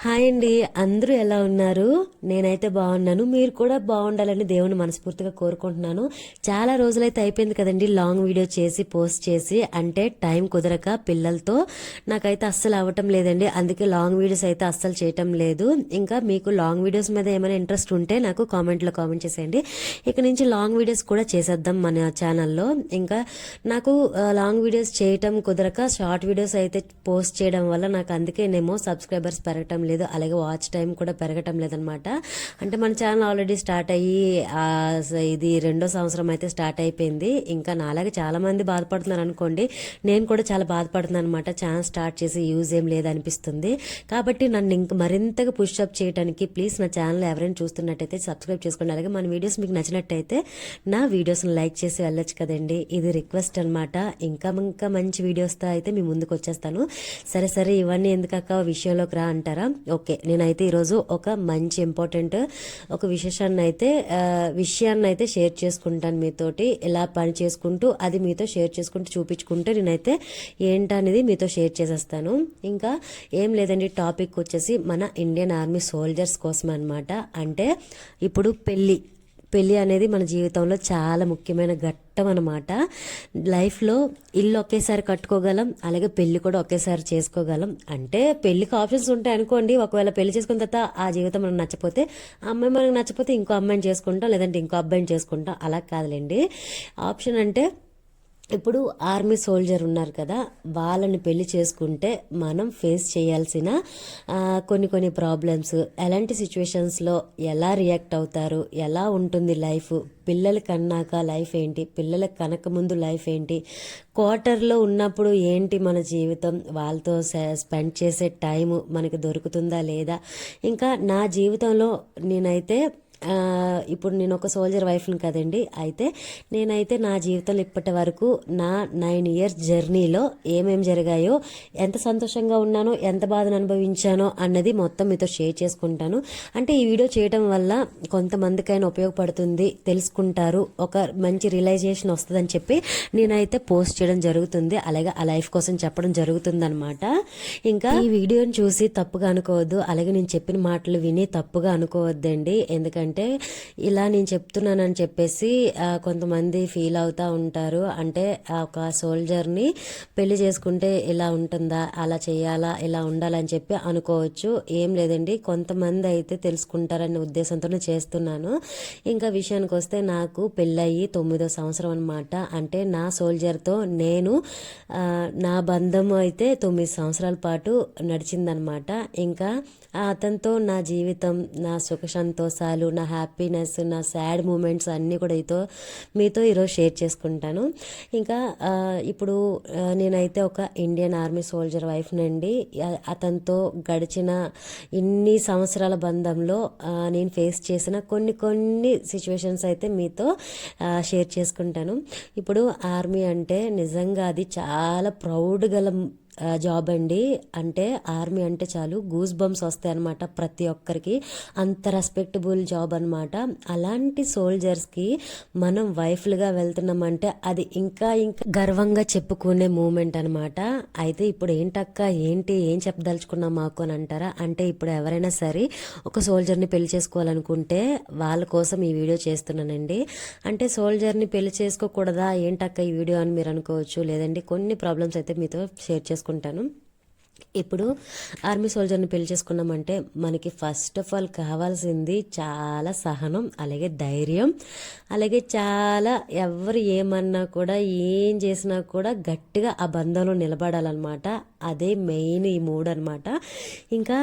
Hi అండి. అందరూ ఎలా ఉన్నారు? నేనైతే బాగున్నాను. మీరు కూడా బాగుండాలని దేవుని మనస్ఫూర్తిగా కోరుకుంటున్నాను. చాలా రోజులైతే అయిపోయింది కదండి లాంగ్ వీడియో చేసి పోస్ట్ చేసి. అంటే టైం కుదరక పిల్లలతో నాకైతే అస్సలు అవ్వటం లేదండి. అందుకే లాంగ్ వీడియోస్ అయితే అస్సలు చేయటం లేదు. ఇంకా మీకు లాంగ్ వీడియోస్ మీద ఏమైనా ఇంట్రెస్ట్ ఉంటే నాకు కామెంట్లో కామెంట్ చేసేయండి. ఇక నుంచి లాంగ్ వీడియోస్ కూడా చేసేద్దాం మన ఛానల్లో. ఇంకా నాకు లాంగ్ వీడియోస్ చేయటం కుదరక షార్ట్ వీడియోస్ అయితే పోస్ట్ చేయడం వల్ల నాకు అందుకేనేమో సబ్స్క్రైబర్స్ పెరగటం లేదు, అలాగే వాచ్ టైం కూడా పెరగటం లేదనమాట. అంటే మన ఛానల్ ఆల్రెడీ స్టార్ట్ అయ్యి ఇది 2వ సంవత్సరం అయితే స్టార్ట్ అయిపోయింది. ఇంకా నాలాగే చాలా మంది బాధపడుతున్నారు అనుకోండి. నేను కూడా చాలా బాధపడుతున్నాను అనమాట. ఛానల్ స్టార్ట్ చేసి యూజ్ ఏం లేదనిపిస్తుంది. కాబట్టి నన్ను ఇంకా మరింతగా పుష్అప్ చేయడానికి ప్లీజ్ నా ఛానల్ ఎవరైనా చూస్తున్నట్టయితే సబ్స్క్రైబ్ చేసుకోండి. అలాగే మన వీడియోస్ మీకు నచ్చినట్టయితే నా వీడియోస్ని లైక్ చేసి వెళ్ళొచ్చు కదండి. ఇది రిక్వెస్ట్ అనమాట. ఇంకా ఇంకా మంచి వీడియోస్తో అయితే మీ ముందుకు వచ్చేస్తాను. సరే ఇవన్నీ ఎందుకక్క విషయంలోకి రా అంటారా? ఓకే, నేనైతే ఈరోజు ఒక మంచి ఇంపార్టెంట్ ఒక విషయాన్ని అయితే షేర్ చేసుకుంటాను మీతోటి. ఇలా పని చేసుకుంటూ అది మీతో షేర్ చేసుకుంటూ చూపించుకుంటూ నేనైతే ఏంటనేది మీతో షేర్ చేసేస్తాను. ఇంకా ఏం లేదండి, టాపిక్ వచ్చేసి మన ఇండియన్ ఆర్మీ సోల్జర్స్ కోసం అనమాట. అంటే ఇప్పుడు పెళ్ళి అనేది మన జీవితంలో చాలా ముఖ్యమైన ఘట్టం అనమాట. లైఫ్లో ఇల్లు ఒకేసారి కట్టుకోగలం, అలాగే పెళ్లి కూడా ఒకేసారి చేసుకోగలం. అంటే పెళ్లికి ఆప్షన్స్ ఉంటాయి అనుకోండి. ఒకవేళ పెళ్లి చేసుకున్న తర్వాత ఆ జీవితం మనకు నచ్చపోతే, ఆ అమ్మాయి మనకు నచ్చపోతే ఇంకో అమ్మాయిని చేసుకుంటాం, లేదంటే ఇంకో అబ్బాయిని చేసుకుంటాం. అలా కాదులేండి. ఆప్షన్ అంటే ఇప్పుడు ఆర్మీ సోల్జర్ ఉన్నారు కదా, వాళ్ళని పెళ్లి చేసుకుంటే మనం ఫేస్ చేయాల్సిన కొన్ని ప్రాబ్లమ్స్, ఎలాంటి సిచ్యువేషన్స్లో ఎలా రియాక్ట్ అవుతారు, ఎలా ఉంటుంది లైఫ్, పిల్లలు కన్నాక లైఫ్ ఏంటి, పిల్లలకు కనక ముందు లైఫ్ ఏంటి, క్వార్టర్లో ఉన్నప్పుడు ఏంటి మన జీవితం, వాళ్ళతో స్పెండ్ చేసే టైము మనకి దొరుకుతుందా లేదా. ఇంకా నా జీవితంలో నేనైతే ఇప్పుడు నేను ఒక సోల్జర్ వైఫ్ని కదండి. నేనైతే నా జీవితంలో ఇప్పటి వరకు నా 9 ఇయర్స్ జర్నీలో ఏమేమి జరిగాయో, ఎంత సంతోషంగా ఉన్నానో, ఎంత బాధను అనుభవించానో అన్నది మొత్తం మీతో షేర్ చేసుకుంటాను. అంటే ఈ వీడియో చేయడం వల్ల కొంతమందికైనా ఉపయోగపడుతుంది, తెలుసుకుంటారు, ఒక మంచి రియలైజేషన్ వస్తుందని చెప్పి నేనైతే పోస్ట్ చేయడం జరుగుతుంది. అలాగే ఆ లైఫ్ కోసం చెప్పడం జరుగుతుంది అనమాట. ఇంకా ఈ వీడియోని చూసి తప్పుగా అనుకోవద్దు, అలాగే నేను చెప్పిన మాటలు విని తప్పుగా అనుకోవద్దండి. ఎందుకంటే ఇలా నేను చెప్తున్నానని చెప్పేసి కొంతమంది ఫీల్ అవుతూ ఉంటారు. అంటే ఒక సోల్జర్ని పెళ్లి చేసుకుంటే ఇలా ఉంటుందా, అలా చేయాలా, ఇలా ఉండాలని చెప్పి అనుకోవచ్చు. ఏం లేదండి, కొంతమంది అయితే తెలుసుకుంటారనే ఉద్దేశంతోనే చేస్తున్నాను. ఇంకా విషయానికి వస్తే నాకు పెళ్ళయి 9వ సంవత్సరం అనమాట. అంటే నా సోల్జర్తో నేను నా బంధం అయితే 9 సంవత్సరాల పాటు నడిచిందనమాట. ఇంకా అతనితో నా జీవితం, నా సుఖ సంతోషాలు, నా హ్యాపీనెస్, నా సాడ్ మూమెంట్స్ అన్నీ కూడా మీతో ఈరోజు షేర్ చేసుకుంటాను. ఇంకా ఇప్పుడు నేనైతే ఒక ఇండియన్ ఆర్మీ సోల్జర్ వైఫ్ నండి. అతనితో గడిచిన ఇన్ని సంవత్సరాల బంధంలో నేను ఫేస్ చేసిన కొన్ని సిచ్యువేషన్స్ అయితే మీతో షేర్ చేసుకుంటాను. ఇప్పుడు ఆర్మీ అంటే నిజంగా అది చాలా ప్రౌడ్ గల జాబ్ అండి. అంటే ఆర్మీ అంటే చాలు గూస్ బంప్స్ వస్తాయి అనమాట ప్రతి ఒక్కరికి. అంత రెస్పెక్టబుల్ జాబ్ అనమాట. అలాంటి సోల్జర్స్కి మనం వైఫ్లుగా వెళ్తున్నామంటే అది ఇంకా గర్వంగా చెప్పుకునే మూమెంట్ అనమాట. అయితే ఇప్పుడు ఏం చెప్పదలుచుకున్నాం మాకు అని అంటారా? అంటే ఇప్పుడు ఎవరైనా సరే ఒక సోల్జర్ని పెళ్లి చేసుకోవాలనుకుంటే వాళ్ళ కోసం ఈ వీడియో చేస్తున్నానండి. అంటే సోల్జర్ని పెళ్లి చేసుకోకూడదా ఏంటక్క ఈ వీడియో అని మీరు అనుకోవచ్చు. లేదండి, కొన్ని ప్రాబ్లమ్స్ అయితే మీతో షేర్ చేసుకుంటాను. ఇప్పుడు ఆర్మీ సోల్జర్ని పెళ్లి చేసుకున్నామంటే మనకి ఫస్ట్ ఆఫ్ ఆల్ కావాల్సింది చాలా సహనం, అలాగే ధైర్యం, అలాగే చాలా ఎవరు ఏమన్నా కూడా ఏం చేసినా కూడా గట్టిగా ఆ బంధంలో నిలబడాలన్నమాట. అదే మెయిన్ ఈ 3 అనమాట. ఇంకా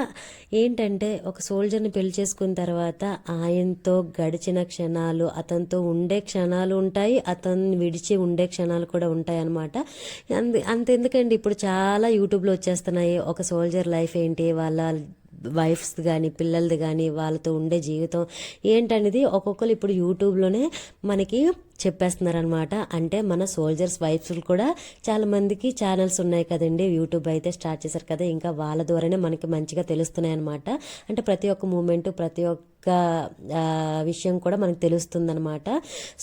ఏంటంటే ఒక సోల్జర్ని పెళ్లి చేసుకున్న తర్వాత ఆయనతో గడిచిన క్షణాలు, అతనితో ఉండే క్షణాలు ఉంటాయి, అతన్ని విడిచి ఉండే క్షణాలు కూడా ఉంటాయి అనమాట. అంతెందుకండి, ఇప్పుడు చాలా యూట్యూబ్లో వచ్చేస్తున్నాయి. ఒక సోల్జర్ లైఫ్ ఏంటి, వాళ్ళ వైఫ్స్ కానీ పిల్లలది కానీ వాళ్ళతో ఉండే జీవితం ఏంటనేది ఒక్కొక్కరు ఇప్పుడు యూట్యూబ్లోనే మనకి చెప్పేస్తున్నారనమాట. అంటే మన సోల్జర్స్ వైఫ్స్ కూడా చాలా మందికి ఛానల్స్ ఉన్నాయి కదండి, యూట్యూబ్ అయితే స్టార్ట్ చేశారు కదా, ఇంకా వాళ్ళ ద్వారానే మనకి మంచిగా తెలుస్తున్నాయి అనమాట. అంటే ప్రతి ఒక్క మూమెంట్, ప్రతి ఒక్క విషయం కూడా మనకు తెలుస్తుందనమాట.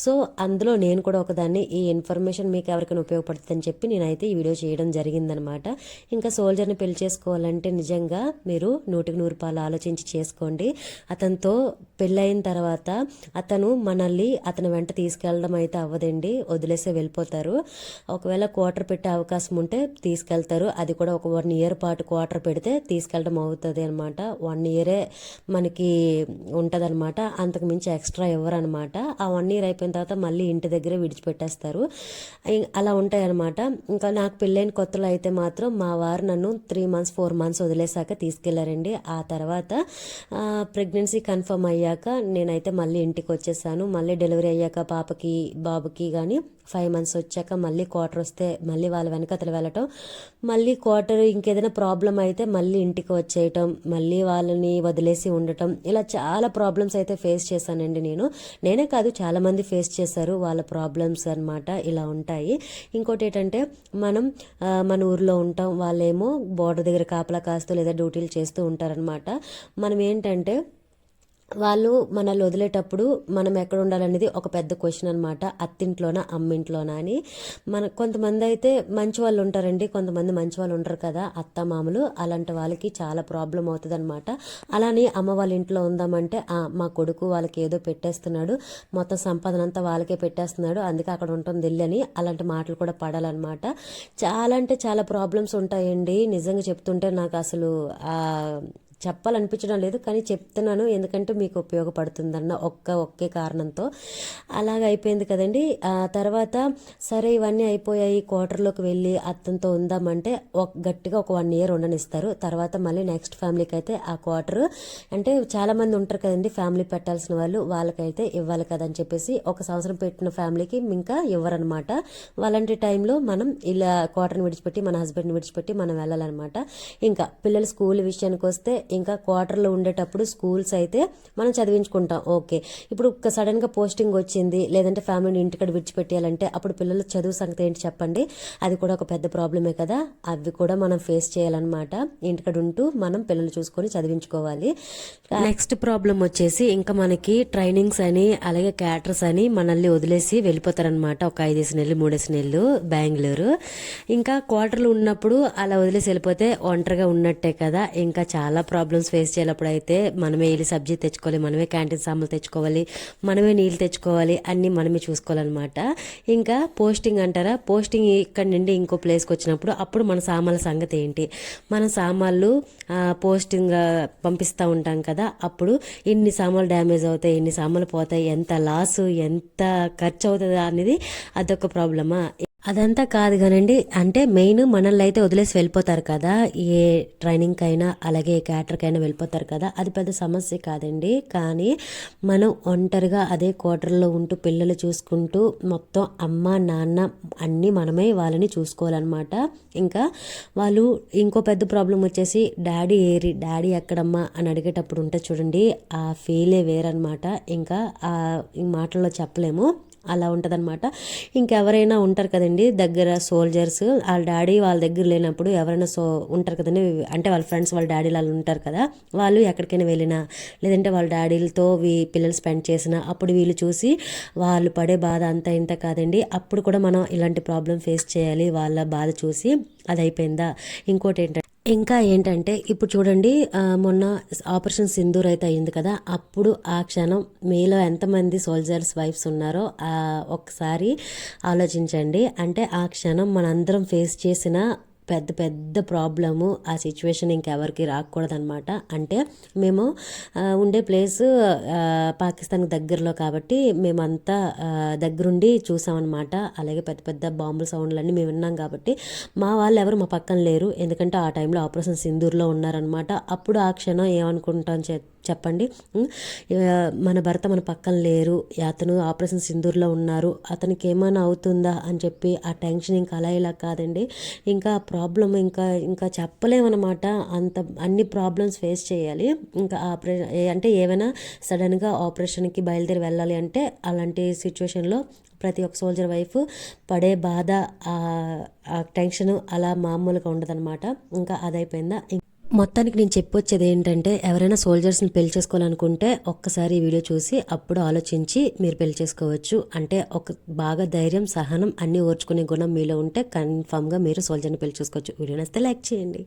సో అందులో నేను కూడా ఒకదాన్ని. ఈ ఇన్ఫర్మేషన్ మీకు ఎవరికైనా ఉపయోగపడుతుందని చెప్పి నేనైతే ఈ వీడియో చేయడం జరిగిందనమాట. ఇంకా సోల్జర్ని పెళ్లి చేసుకోవాలంటే నిజంగా మీరు 100% ఆలోచించి చేసుకోండి. అతనితో పెళ్ళైన తర్వాత అతను మనల్ని అతని వెంట తీసుకెళ్ళడం అయితే అవ్వదండి, వదిలేసే వెళ్ళిపోతారు. ఒకవేళ క్వార్టర్ పెట్టే అవకాశం ఉంటే తీసుకెళ్తారు, అది కూడా ఒక 1 year పాటు క్వార్టర్ పెడితే తీసుకెళ్ళడం అవుతుంది అనమాట. 1 year మనకి ఉంటుందన్నమాట, అంతకు మించి ఎక్స్ట్రా ఇవ్వరనమాట. ఆ 1 year అయిపోయిన తర్వాత మళ్ళీ ఇంటి దగ్గరే విడిచిపెట్టేస్తారు. అలా ఉంటాయన్నమాట. ఇంకా నాకు పెళ్ళైన కొత్తలో అయితే మాత్రం మా వారు నన్ను 3 months 4 months వదిలేసాక తీసుకెళ్లారండి. ఆ తర్వాత ప్రెగ్నెన్సీ కన్ఫర్మ్ అయ్యాక నేనైతే మళ్ళీ ఇంటికి వచ్చేసాను. మళ్ళీ డెలివరీ అయ్యాక పాపకి బాబుకి కానీ 5 months వచ్చాక మళ్ళీ క్వార్టర్ వస్తే మళ్ళీ వాళ్ళ వెనకతలు వెళ్ళటం, మళ్ళీ క్వార్టర్ ఇంకేదైనా ప్రాబ్లం అయితే మళ్ళీ ఇంటికి వచ్చేయటం, మళ్ళీ వాళ్ళని వదిలేసి ఉండటం, ఇలా చాలా ప్రాబ్లమ్స్ అయితే ఫేస్ చేశానండి. నేనే కాదు చాలా మంది ఫేస్ చేశారు వాళ్ళ ప్రాబ్లమ్స్ అనమాట. ఇలా ఉంటాయి. ఇంకోటి ఏంటంటే మనం మన ఊర్లో ఉంటాం, వాళ్ళేమో బోర్డర్ దగ్గర కాపలా కాస్తూ లేదా డ్యూటీలు చేస్తూ ఉంటారనమాట. మనం ఏంటంటే వాళ్ళు మనల్ని వదిలేటప్పుడు మనం ఎక్కడ ఉండాలనేది ఒక పెద్ద క్వశ్చన్ అనమాట. అత్తింట్లోనా అమ్మింట్లోనా అని. కొంతమంది అయితే మంచి వాళ్ళు ఉంటారండి, కొంతమంది మంచి వాళ్ళు ఉంటారు కదా, అత్త మామలు. అలాంటి వాళ్ళకి చాలా ప్రాబ్లం అవుతుంది అనమాట. అలానే అమ్మ వాళ్ళ ఇంట్లో ఉందామంటే మా కొడుకు వాళ్ళకి ఏదో పెట్టేస్తున్నాడు, మొత్తం సంపాదన అంతా వాళ్ళకే పెట్టేస్తున్నాడు, అందుకే అక్కడ ఉంటుంది ఇల్లు అని అలాంటి మాటలు కూడా పడాలన్నమాట. చాలా అంటే చాలా ప్రాబ్లమ్స్ ఉంటాయండి. నిజంగా చెప్తుంటే నాకు అసలు చెప్పాలనిపించడం లేదు, కానీ చెప్తున్నాను ఎందుకంటే మీకు ఉపయోగపడుతుందన్న ఒకే కారణంతో. అలాగ అయిపోయింది కదండి. ఆ తర్వాత సరే ఇవన్నీ అయిపోయాయి, క్వార్టర్లోకి వెళ్ళి అతనితో ఉందామంటే గట్టిగా ఒక 1 year ఉండనిస్తారు. తర్వాత మళ్ళీ నెక్స్ట్ ఫ్యామిలీకి అయితే ఆ క్వార్టర్, అంటే చాలామంది ఉంటారు కదండి ఫ్యామిలీ పెట్టాల్సిన వాళ్ళు, వాళ్ళకైతే ఇవ్వాలి కదని చెప్పేసి 1 సంవత్సరం పెట్టిన ఫ్యామిలీకి ఇంకా ఇవ్వరనమాట. అలాంటి టైంలో మనం ఇలా క్వార్టర్ని విడిచిపెట్టి మన హస్బెండ్ని విడిచిపెట్టి మనం వెళ్ళాలన్నమాట. ఇంకా పిల్లల స్కూల్ విషయానికి వస్తే ఇంకా క్వార్టర్లో ఉండేటప్పుడు స్కూల్స్ అయితే మనం చదివించుకుంటాం. ఓకే, ఇప్పుడు సడన్గా పోస్టింగ్ వచ్చింది, లేదంటే ఫ్యామిలీని ఇంటికడ విడిచిపెట్టాలంటే అప్పుడు పిల్లల చదువు సంగతి ఏంటి చెప్పండి. అది కూడా ఒక పెద్ద ప్రాబ్లమే కదా. అవి కూడా మనం ఫేస్ చేయాలన్నమాట. ఇంటికడ ఉంటూ మనం పిల్లలు చూసుకొని చదివించుకోవాలి. నెక్స్ట్ ప్రాబ్లం వచ్చేసి ఇంకా మనకి ట్రైనింగ్స్ అని అలాగే క్యాటర్స్ అని మనల్ని వదిలేసి వెళ్ళిపోతారనమాట. ఒక 5 నెలలు 3 నెలలు బెంగళూరు. ఇంకా క్వార్టర్లు ఉన్నప్పుడు అలా వదిలేసి వెళ్ళిపోతే ఒంటరిగా ఉన్నట్టే కదా. ఇంకా చాలా ప్రాబ్లమ్స్ ఫేస్ చేయాలప్పుడు అయితే మనమే వెళ్ళి సబ్జీ తెచ్చుకోవాలి, మనమే క్యాంటీన్ సామాన్లు తెచ్చుకోవాలి, మనమే నీళ్ళు తెచ్చుకోవాలి, అన్నీ మనమే చూసుకోవాలన్నమాట. ఇంకా పోస్టింగ్ అంటారా, పోస్టింగ్ ఇక్కడ నుండి ఇంకో ప్లేస్కి వచ్చినప్పుడు అప్పుడు మన సామాన్ల సంగతి ఏంటి. మన సామాన్లు పోస్టింగ్ పంపిస్తూ ఉంటాం కదా, అప్పుడు ఇన్ని సామాన్లు డ్యామేజ్ అవుతాయి, ఇన్ని సామాన్లు పోతాయి, ఎంత లాసు ఎంత ఖర్చు అవుతుంది అనేది అదొక ప్రాబ్లమా. అదంతా కాదు కానండి, అంటే మెయిన్ మనల్ని అయితే వదిలేసి వెళ్ళిపోతారు కదా, ఏ ట్రైనింగ్కి అయినా అలాగే క్యాటర్కైనా వెళ్ళిపోతారు కదా, అది పెద్ద సమస్య కాదండి. కానీ మనం ఒంటరిగా అదే క్వార్టర్లో ఉంటూ పిల్లలు చూసుకుంటూ మొత్తం అమ్మ నాన్న అన్నీ మనమే వాళ్ళని చూసుకోవాలన్నమాట. ఇంకా వాళ్ళు ఇంకో పెద్ద ప్రాబ్లం వచ్చేసి డాడీ ఎక్కడమ్మా అని అడిగేటప్పుడు ఉంటుంది చూడండి, ఆ ఫీలే వేరనమాట. ఇంకా ఈ మాటల్లో చెప్పలేము, అలా ఉంటుందన్నమాట. ఇంకెవరైనా ఉంటారు కదండి దగ్గర సోల్జర్స్, వాళ్ళ డాడీ వాళ్ళ దగ్గర లేనప్పుడు ఎవరైనా ఉంటారు కదండి, అంటే వాళ్ళ ఫ్రెండ్స్ వాళ్ళ డాడీలు వాళ్ళు ఉంటారు కదా, వాళ్ళు ఎక్కడికైనా వెళ్ళినా లేదంటే వాళ్ళ డాడీలతో పిల్లలు స్పెండ్ చేసినా అప్పుడు వీళ్ళు చూసి వాళ్ళు పడే బాధ అంతా ఇంత కాదండి. అప్పుడు కూడా మనం ఇలాంటి ప్రాబ్లం ఫేస్ చేయాలి వాళ్ళ బాధ చూసి. అది అయిపోయిందా. ఇంకా ఏంటంటే ఇప్పుడు చూడండి, మొన్న ఆపరేషన్ సింధూర్ అయితే అయింది కదా, అప్పుడు ఆ క్షణం మీలో ఎంతమంది సోల్జర్స్ వైఫ్స్ ఉన్నారో ఒకసారి ఆలోచించండి. అంటే ఆ క్షణం మనందరం ఫేస్ చేసిన పెద్ద ప్రాబ్లము, ఆ సిచ్యువేషన్ ఇంకెవరికి రాకూడదనమాట. అంటే మేము ఉండే ప్లేసు పాకిస్తాన్కి దగ్గరలో కాబట్టి మేమంతా దగ్గరుండి చూసామన్నమాట. అలాగే పెద్ద బాంబుల సౌండ్లన్నీ మేము విన్నాం కాబట్టి మా వాళ్ళు ఎవరు మా పక్కన లేరు, ఎందుకంటే ఆ టైంలో ఆపరేషన్ సింధూర్లో ఉన్నారనమాట. అప్పుడు ఆ క్షణం ఏమనుకుంటాం చెప్పండి. మన భర్త మన పక్కన లేరు, అతను ఆపరేషన్ సింధూర్లో ఉన్నారు, అతనికి ఏమైనా అవుతుందా అని చెప్పి ఆ టెన్షన్ ఇంకా అలా ఇలా కాదండి. ఇంకా ప్రాబ్లం ఇంకా ఇంకా చెప్పలేమన్నమాట. అంత అన్ని ప్రాబ్లమ్స్ ఫేస్ చేయాలి. ఇంకా అంటే ఏమైనా సడన్గా ఆపరేషన్కి బయలుదేరి వెళ్ళాలి అంటే అలాంటి సిచ్యువేషన్లో ప్రతి ఒక్క సోల్జర్ వైఫ్ పడే బాధ, ఆ టెన్షన్ అలా మామూలుగా ఉండదన్నమాట. ఇంకా అదైపోయిందా. మొత్తానికి నేను చెప్పొచ్చేది ఏంటంటే, ఎవరైనా సోల్జర్స్ని పెళ్లి చేసుకోవాలనుకుంటే ఒక్కసారి ఈ వీడియో చూసి అప్పుడు ఆలోచించి మీరు పెళ్లి చేసుకోవచ్చు. అంటే ఒక బాగా ధైర్యం, సహనం అన్నీ ఓర్చుకునే గుణం మీలో ఉంటే కన్ఫామ్గా మీరు సోల్జర్ని పెళ్లి చేసుకోవచ్చు. వీడియో నచ్చితే లైక్ చేయండి.